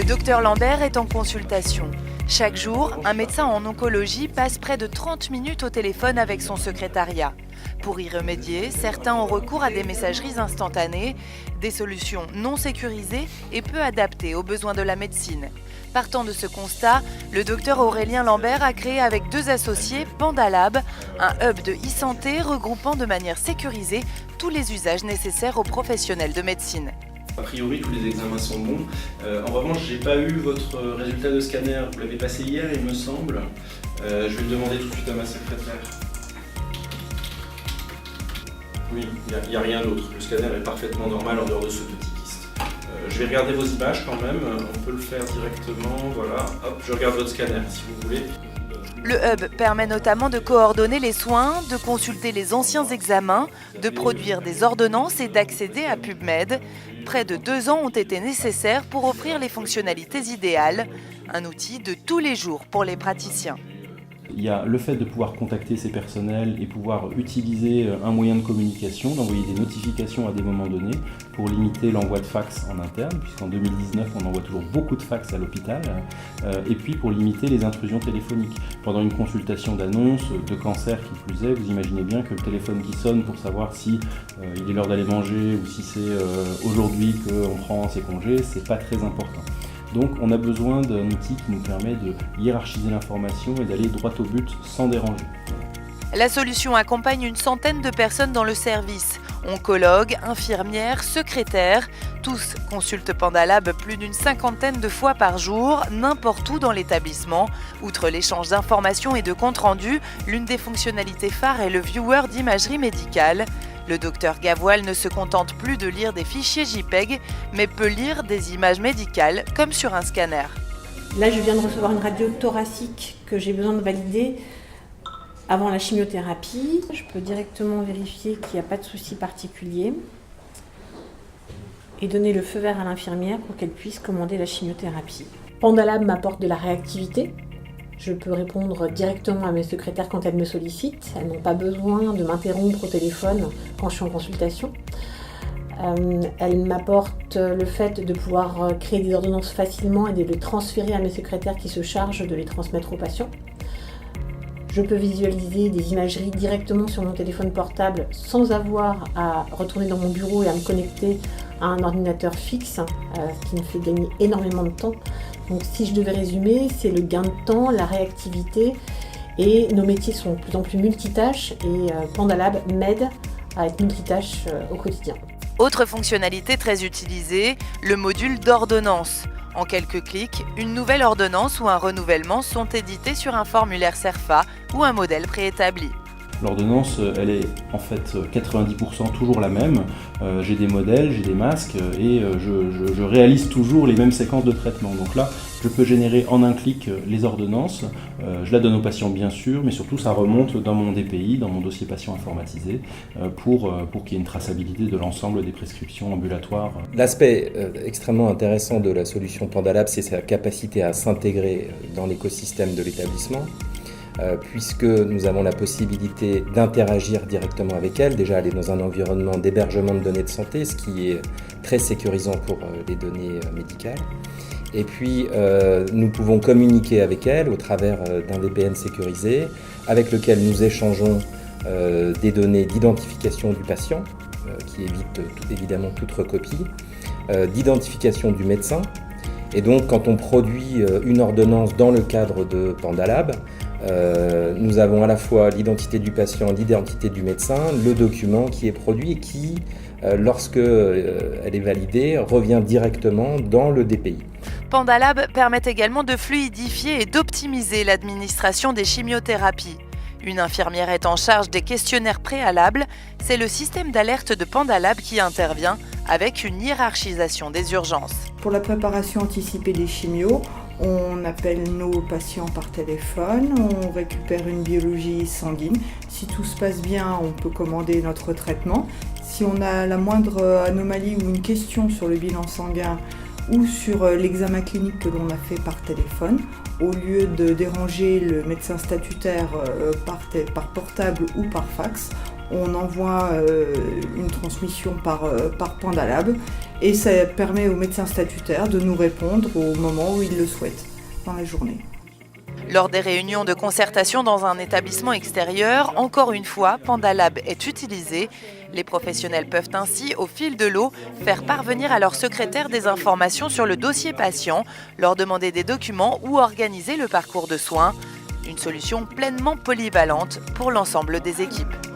docteur Lambert est en consultation. Chaque jour, un médecin en oncologie passe près de 30 minutes au téléphone avec son secrétariat. Pour y remédier, certains ont recours à des messageries instantanées, des solutions non sécurisées et peu adaptées aux besoins de la médecine. Partant de ce constat, le docteur Aurélien Lambert a créé avec 2 associés Pandalab, un hub de e-santé regroupant de manière sécurisée tous les usages nécessaires aux professionnels de médecine. A priori, tous les examens sont bons. En revanche, j'ai pas eu votre résultat de scanner. Vous l'avez passé hier, il me semble. Je vais le demander tout de suite à ma secrétaire. Oui, il n'y a rien d'autre. Le scanner est parfaitement normal en dehors de ce petit kyste. Je vais regarder vos images quand même. On peut le faire directement. Voilà. Hop, je regarde votre scanner si vous voulez. Le hub permet notamment de coordonner les soins, de consulter les anciens examens, de produire des ordonnances et d'accéder à PubMed. Près de 2 ans ont été nécessaires pour offrir les fonctionnalités idéales, un outil de tous les jours pour les praticiens. Il y a le fait de pouvoir contacter ses personnels et pouvoir utiliser un moyen de communication, d'envoyer des notifications à des moments donnés pour limiter l'envoi de fax en interne, puisqu'en 2019 on envoie toujours beaucoup de fax à l'hôpital, et puis pour limiter les intrusions téléphoniques. Pendant une consultation d'annonce, de cancer qui plus est, vous imaginez bien que le téléphone qui sonne pour savoir si il est l'heure d'aller manger ou si c'est aujourd'hui qu'on prend ses congés, c'est pas très important. Donc on a besoin d'un outil qui nous permet de hiérarchiser l'information et d'aller droit au but sans déranger. La solution accompagne une centaine de personnes dans le service. Oncologues, infirmières, secrétaires, tous consultent Pandalab plus d'une 50aine de fois par jour, n'importe où dans l'établissement. Outre l'échange d'informations et de comptes rendus, l'une des fonctionnalités phares est le viewer d'imagerie médicale. Le docteur Gavoil ne se contente plus de lire des fichiers JPEG, mais peut lire des images médicales comme sur un scanner. Là, je viens de recevoir une radio thoracique que j'ai besoin de valider avant la chimiothérapie. Je peux directement vérifier qu'il n'y a pas de souci particulier et donner le feu vert à l'infirmière pour qu'elle puisse commander la chimiothérapie. Pandalab m'apporte de la réactivité. Je peux répondre directement à mes secrétaires quand elles me sollicitent. Elles n'ont pas besoin de m'interrompre au téléphone quand je suis en consultation. Elle m'apporte le fait de pouvoir créer des ordonnances facilement et de les transférer à mes secrétaires qui se chargent de les transmettre aux patients. Je peux visualiser des imageries directement sur mon téléphone portable sans avoir à retourner dans mon bureau et à me connecter à un ordinateur fixe, ce qui me fait gagner énormément de temps. Donc si je devais résumer, c'est le gain de temps, la réactivité et nos métiers sont de plus en plus multitâches et Pandalab m'aide à être multitâche au quotidien. Autre fonctionnalité très utilisée, le module d'ordonnance. En quelques clics, une nouvelle ordonnance ou un renouvellement sont édités sur un formulaire CERFA ou un modèle préétabli. L'ordonnance, elle est en fait 90% toujours la même. J'ai des modèles, j'ai des masques et je réalise toujours les mêmes séquences de traitement. Donc là, je peux générer en un clic les ordonnances. Je la donne aux patients bien sûr, mais surtout ça remonte dans mon DPI, dans mon dossier patient informatisé, pour qu'il y ait une traçabilité de l'ensemble des prescriptions ambulatoires. L'aspect extrêmement intéressant de la solution Pandalab, c'est sa capacité à s'intégrer dans l'écosystème de l'établissement. Puisque nous avons la possibilité d'interagir directement avec elle. Déjà, elle est dans un environnement d'hébergement de données de santé, ce qui est très sécurisant pour les données médicales. Et puis, nous pouvons communiquer avec elle au travers d'un VPN sécurisé, avec lequel nous échangeons des données d'identification du patient, qui évite évidemment toute recopie, d'identification du médecin. Et donc, quand on produit une ordonnance dans le cadre de Pandalab, nous avons à la fois l'identité du patient, l'identité du médecin, le document qui est produit et qui, lorsque elle est validée, revient directement dans le DPI. Pandalab permet également de fluidifier et d'optimiser l'administration des chimiothérapies. Une infirmière est en charge des questionnaires préalables. C'est le système d'alerte de Pandalab qui intervient avec une hiérarchisation des urgences. Pour la préparation anticipée des chimios, on appelle nos patients par téléphone, on récupère une biologie sanguine. Si tout se passe bien, on peut commander notre traitement. Si on a la moindre anomalie ou une question sur le bilan sanguin ou sur l'examen clinique que l'on a fait par téléphone, au lieu de déranger le médecin statutaire par portable ou par fax, on envoie une transmission par Pandalab et ça permet aux médecins statutaires de nous répondre au moment où ils le souhaitent dans la journée. Lors des réunions de concertation dans un établissement extérieur, encore une fois, Pandalab est utilisé. Les professionnels peuvent ainsi, au fil de l'eau, faire parvenir à leur secrétaire des informations sur le dossier patient, leur demander des documents ou organiser le parcours de soins. Une solution pleinement polyvalente pour l'ensemble des équipes.